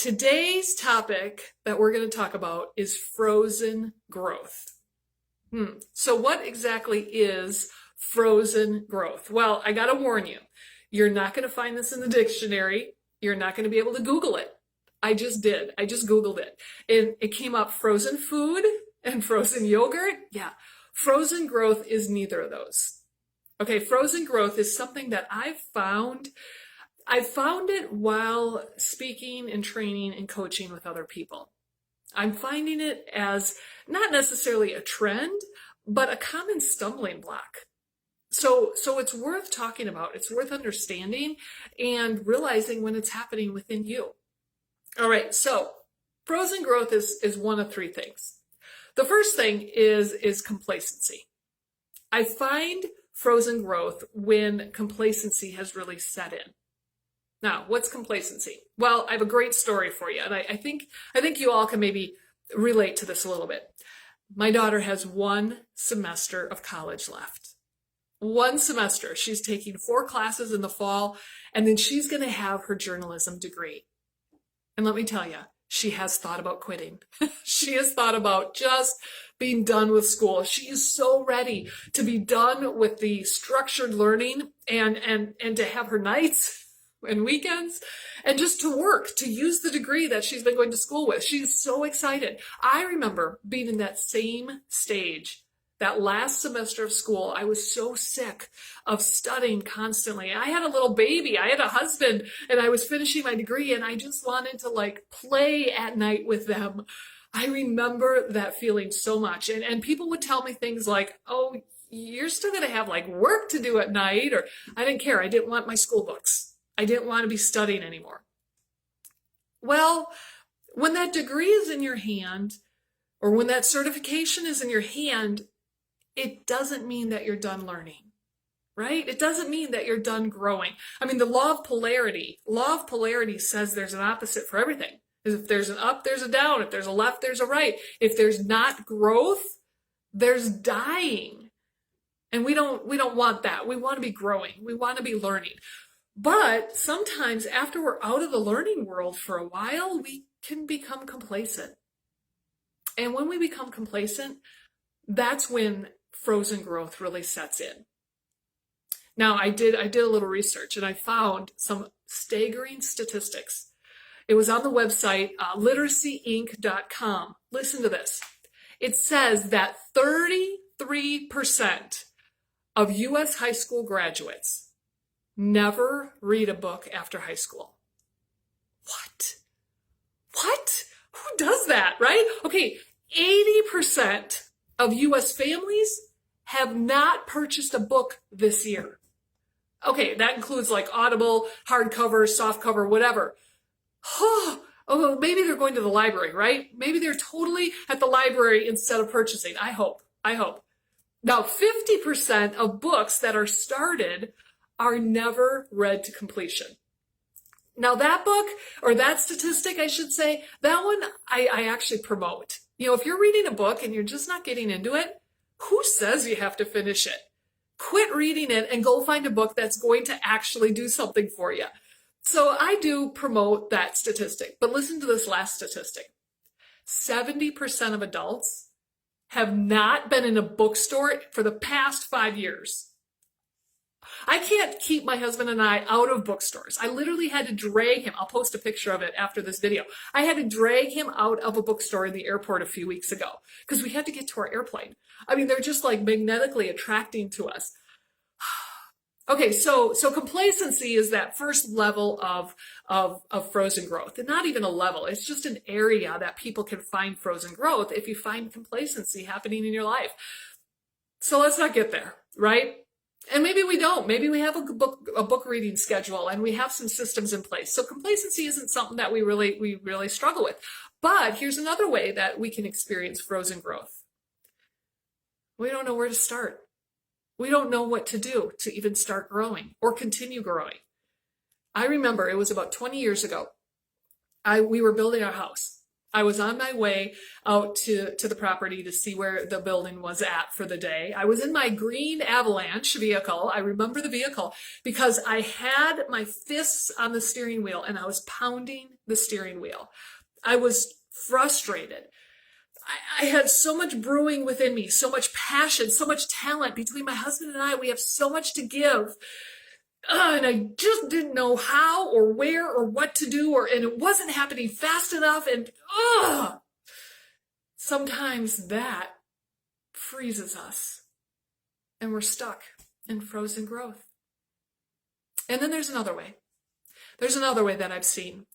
Today's topic that we're going to talk about is frozen growth. So what exactly is frozen growth? Well, I got to warn you, you're not going to find this in the dictionary. You're not going to be able to Google it. I just did. I just Googled it. And it came up frozen food and frozen yogurt. Yeah, frozen growth is neither of those. Okay, frozen growth is something that I found it while speaking and training and coaching with other people. I'm finding it as not necessarily a trend, but a common stumbling block. So it's worth talking about. It's worth understanding and realizing when it's happening within you. All right, so frozen growth is one of three things. The first thing is complacency. I find frozen growth when complacency has really set in. Now, what's complacency? Well, I have a great story for you, and I think you all can maybe relate to this a little bit. My daughter has one semester of college left. One semester. She's taking 4 classes in the fall, and then she's going to have her journalism degree. And let me tell you, she has thought about quitting. She has thought about just being done with school. She is so ready to be done with the structured learning and to have her nights and weekends and just to work, to use the degree that she's been going to school with. She's so excited. I remember being in that same stage. That last semester of school, I was so sick of studying constantly. I had a little baby, I had a husband, and I was finishing my degree, and I just wanted to play at night with them. I remember that feeling so much. And people would tell me things like, oh, you're still going to have work to do at night, or I didn't care. I didn't want my school books. I didn't want to be studying anymore. Well, when that degree is in your hand, or when that certification is in your hand, it doesn't mean that you're done learning, right? It doesn't mean that you're done growing. I mean, the law of polarity says there's an opposite for everything. If there's an up, there's a down. If there's a left, there's a right. If there's not growth, there's dying. And we don't want that. We want to be growing. We want to be learning. But sometimes after we're out of the learning world for a while, we can become complacent. And when we become complacent, that's when frozen growth really sets in. Now, I did a little research and I found some staggering statistics. It was on the website literacyinc.com. Listen to this. It says that 33% of U.S. high school graduates never read a book after high school. What? Who does that, right? Okay, 80% of U.S. families have not purchased a book this year. Okay, that includes Audible, hardcover, softcover, whatever. Oh, maybe they're going to the library, right? Maybe they're totally at the library instead of purchasing. I hope. Now, 50% of books that are started are never read to completion. Now, that book, or that statistic, I should say, that one I actually promote. If you're reading a book and you're just not getting into it, who says you have to finish it? Quit reading it and go find a book that's going to actually do something for you. So I do promote that statistic, but listen to this last statistic. 70% of adults have not been in a bookstore for the past 5 years. I can't keep my husband and I out of bookstores. I literally had to drag him. I'll post a picture of it after this video. I had to drag him out of a bookstore in the airport a few weeks ago because we had to get to our airplane. I mean, they're just magnetically attracting to us. Okay, so complacency is that first level of frozen growth, and not even a level. It's just an area that people can find frozen growth if you find complacency happening in your life. So let's not get there, right? And maybe we don't. Maybe we have a book reading schedule and we have some systems in place. So complacency isn't something that we really struggle with. But here's another way that we can experience frozen growth. We don't know where to start. We don't know what to do to even start growing or continue growing. I remember it was about 20 years ago. We were building our house. I was on my way out to the property to see where the building was at for the day. I was in my green Avalanche vehicle. I remember the vehicle because I had my fists on the steering wheel and I was pounding the steering wheel. I was frustrated. I had so much brewing within me, so much passion, so much talent between my husband and I. We have so much to give. And I just didn't know how or where or what to do, and it wasn't happening fast enough. And sometimes that freezes us and we're stuck in frozen growth. And then there's another way. There's another way that I've seen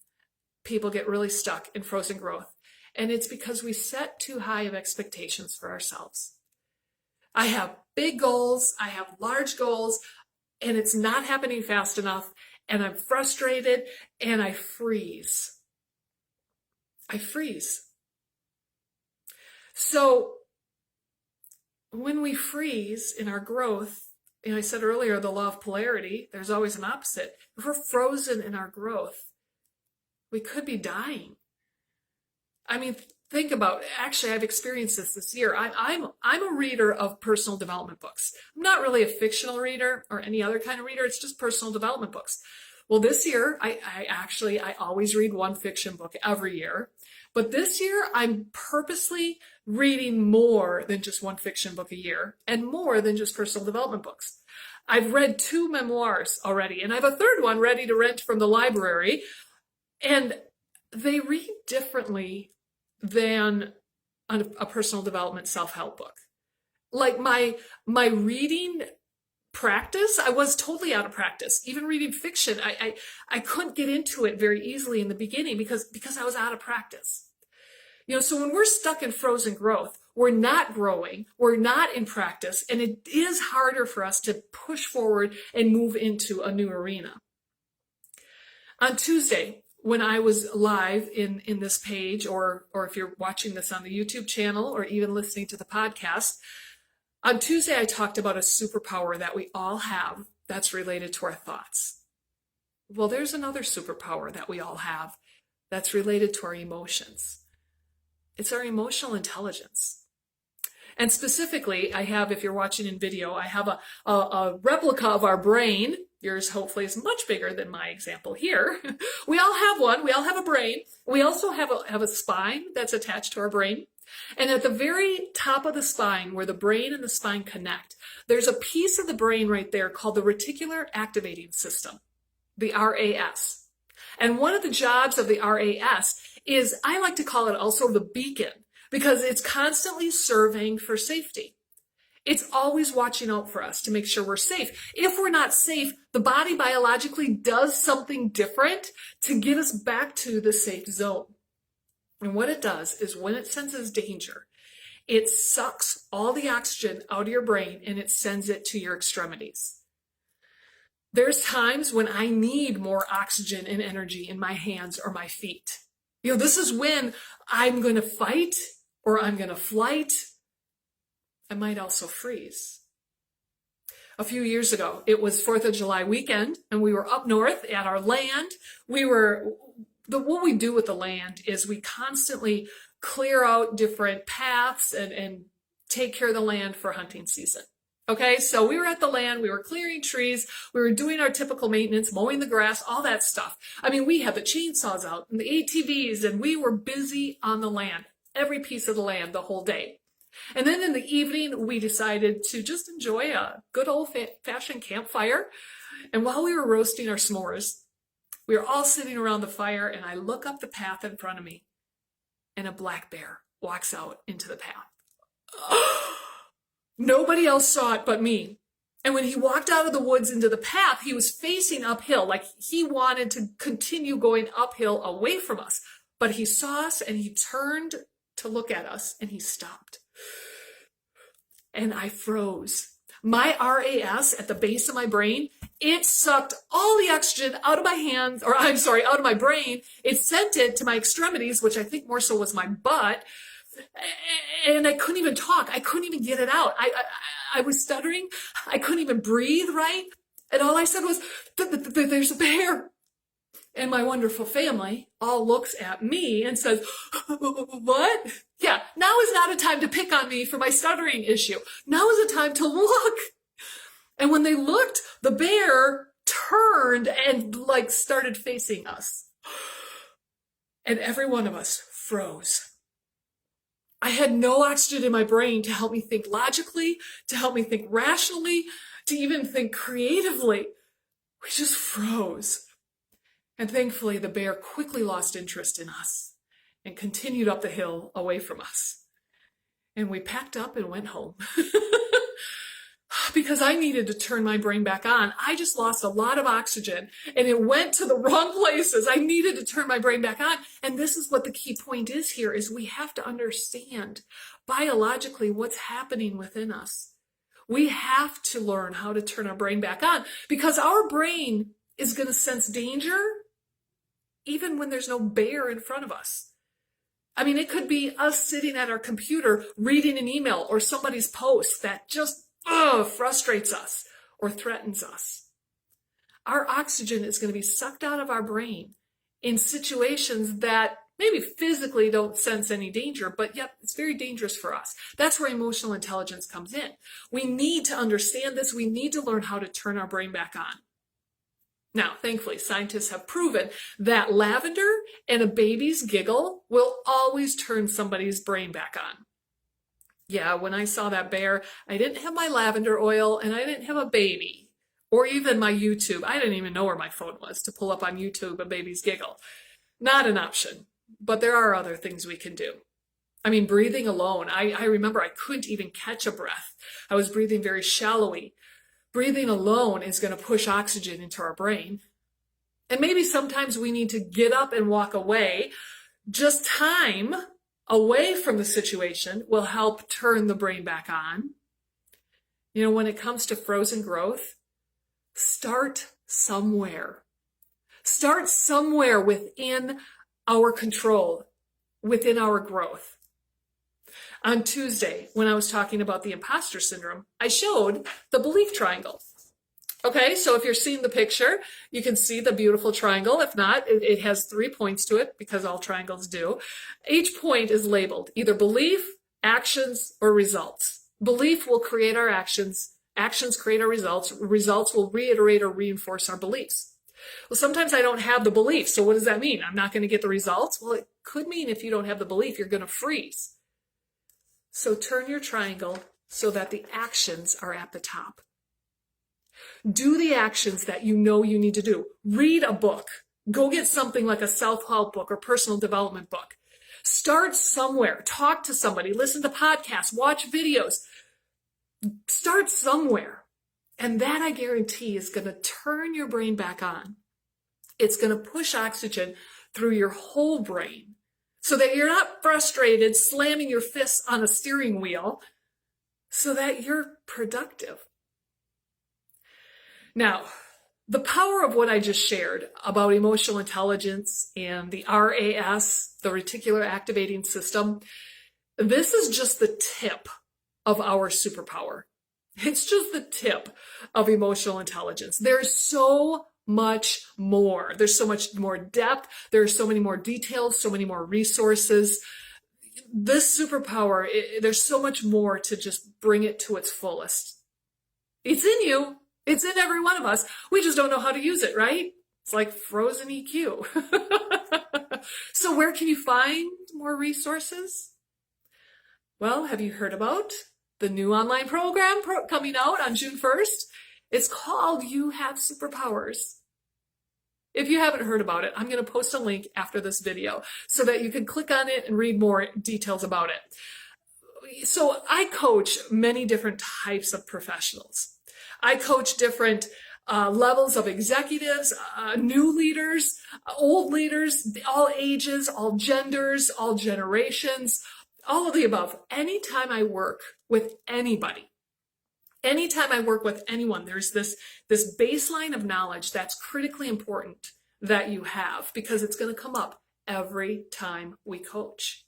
people get really stuck in frozen growth. And it's because we set too high of expectations for ourselves. I have big goals. I have large goals. And it's not happening fast enough, and I'm frustrated, and I freeze. I freeze. So when we freeze in our growth, and I said earlier, the law of polarity, there's always an opposite. If we're frozen in our growth, we could be dying. I mean, think about, actually, I've experienced this year. I'm a reader of personal development books. I'm not really a fictional reader or any other kind of reader. It's just personal development books. Well, this year, I always read one fiction book every year. But this year, I'm purposely reading more than just one fiction book a year and more than just personal development books. I've read 2 memoirs already, and I have a third one ready to rent from the library. And they read differently than a personal development self-help book. Like my reading practice, I was totally out of practice. Even reading fiction, I couldn't get into it very easily in the beginning because I was out of practice. So when we're stuck in frozen growth, we're not growing, we're not in practice, and it is harder for us to push forward and move into a new arena. On Tuesday, when I was live in this page, or if you're watching this on the YouTube channel or even listening to the podcast, on Tuesday I talked about a superpower that we all have that's related to our thoughts. Well, there's another superpower that we all have that's related to our emotions. It's our emotional intelligence. And specifically, I have, if you're watching in video, I have a replica of our brain. Yours hopefully is much bigger than my example here. We all have one. We all have a brain. We also have a spine that's attached to our brain. And at the very top of the spine, where the brain and the spine connect, there's a piece of the brain right there called the reticular activating system, the RAS. And one of the jobs of the RAS is, I like to call it also the beacon, because it's constantly surveying for safety. It's always watching out for us to make sure we're safe. If we're not safe, the body biologically does something different to get us back to the safe zone. And what it does is, when it senses danger, it sucks all the oxygen out of your brain and it sends it to your extremities. There's times when I need more oxygen and energy in my hands or my feet. This is when I'm going to fight or I'm going to flight. I might also freeze. A few years ago, it was 4th of July weekend, and we were up north at our land. What we do with the land is we constantly clear out different paths and take care of the land for hunting season. Okay, so we were at the land, we were clearing trees, we were doing our typical maintenance, mowing the grass, all that stuff. I mean, we had the chainsaws out and the ATVs, and we were busy on the land, every piece of the land the whole day. And then in the evening, we decided to just enjoy a good old-fashioned campfire. And while we were roasting our s'mores, we were all sitting around the fire, and I look up the path in front of me, and a black bear walks out into the path. Nobody else saw it but me. And when he walked out of the woods into the path, he was facing uphill, like he wanted to continue going uphill away from us. But he saw us, and he turned to look at us, and he stopped. And I froze. My RAS at the base of my brain, it sucked all the oxygen out of my hands, out of my brain. It sent it to my extremities, which I think more so was my butt. And I couldn't even talk. I couldn't even get it out. I was stuttering. I couldn't even breathe right. And all I said was, there's a bear. And my wonderful family all looks at me and says, what? Yeah, now is not a time to pick on me for my stuttering issue. Now is a time to look. And when they looked, the bear turned and like started facing us. And every one of us froze. I had no oxygen in my brain to help me think logically, to help me think rationally, to even think creatively. We just froze. And thankfully, the bear quickly lost interest in us and continued up the hill away from us. And we packed up and went home. Because I needed to turn my brain back on. I just lost a lot of oxygen and it went to the wrong places. I needed to turn my brain back on. And this is what the key point is here, is we have to understand biologically what's happening within us. We have to learn how to turn our brain back on, because our brain is going to sense danger even when there's no bear in front of us. I mean, it could be us sitting at our computer reading an email or somebody's post that just frustrates us or threatens us. Our oxygen is going to be sucked out of our brain in situations that maybe physically don't sense any danger, but yet it's very dangerous for us. That's where emotional intelligence comes in. We need to understand this. We need to learn how to turn our brain back on. Now, thankfully, scientists have proven that lavender and a baby's giggle will always turn somebody's brain back on. Yeah, when I saw that bear, I didn't have my lavender oil and I didn't have a baby or even my YouTube. I didn't even know where my phone was to pull up on YouTube a baby's giggle. Not an option, but there are other things we can do. I mean, breathing alone, I remember I couldn't even catch a breath. I was breathing very shallowly. Breathing alone is going to push oxygen into our brain. And maybe sometimes we need to get up and walk away. Just time away from the situation will help turn the brain back on. You know, when it comes to frozen growth, start somewhere. Start somewhere within our control, within our growth. On Tuesday, when I was talking about the imposter syndrome, I showed the belief triangle. Okay, so if you're seeing the picture, you can see the beautiful triangle. If not, it has 3 points to it, because all triangles do. Each point is labeled either belief, actions, or results. Belief will create our actions. Actions create our results. Results will reiterate or reinforce our beliefs. Well, sometimes I don't have the belief. So what does that mean? I'm not going to get the results? Well, it could mean if you don't have the belief, you're going to freeze. So turn your triangle so that the actions are at the top. Do the actions that you know you need to do. Read a book. Go get something like a self-help book or personal development book. Start somewhere. Talk to somebody. Listen to podcasts. Watch videos. Start somewhere. And that, I guarantee, is going to turn your brain back on. It's going to push oxygen through your whole brain so that you're not frustrated, slamming your fists on a steering wheel, so that you're productive. Now, the power of what I just shared about emotional intelligence and the RAS, the reticular activating system, this is just the tip of our superpower. It's just the tip of emotional intelligence. There's so much more. There's so much more depth. There's so many more details, so many more resources. This superpower, there's so much more to just bring it to its fullest. It's in you. It's in every one of us. We just don't know how to use it, right? It's like frozen EQ. So where can you find more resources? Well, have you heard about the new online program coming out on June 1st? It's called You Have Superpowers. If you haven't heard about it, I'm going to post a link after this video so that you can click on it and read more details about it. So I coach many different types of professionals. I coach different levels of executives, new leaders, old leaders, all ages, all genders, all generations, all of the above. Anytime I work with anybody, anytime I work with anyone, there's this baseline of knowledge that's critically important that you have, because it's going to come up every time we coach.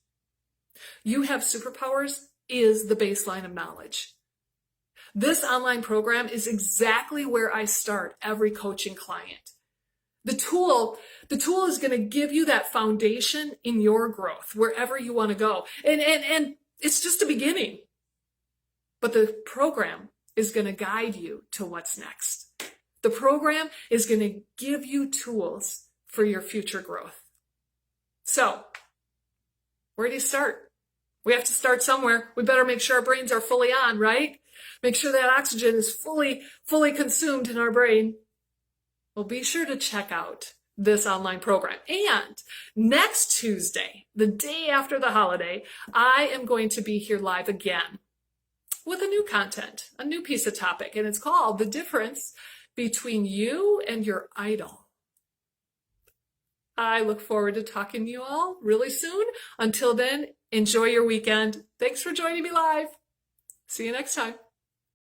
You Have Superpowers is the baseline of knowledge. This online program is exactly where I start every coaching client. The tool is going to give you that foundation in your growth, wherever you want to go. And it's just a beginning. But the program is going to guide you to what's next. The program is going to give you tools for your future growth. So, where do you start? We have to start somewhere. We better make sure our brains are fully on, right? Make sure that oxygen is fully consumed in our brain. Well, be sure to check out this online program. And next Tuesday, the day after the holiday, I am going to be here live again with a new content, a new piece of topic, and it's called The Difference Between You and Your Idol. I look forward to talking to you all really soon. Until then, enjoy your weekend. Thanks for joining me live. See you next time.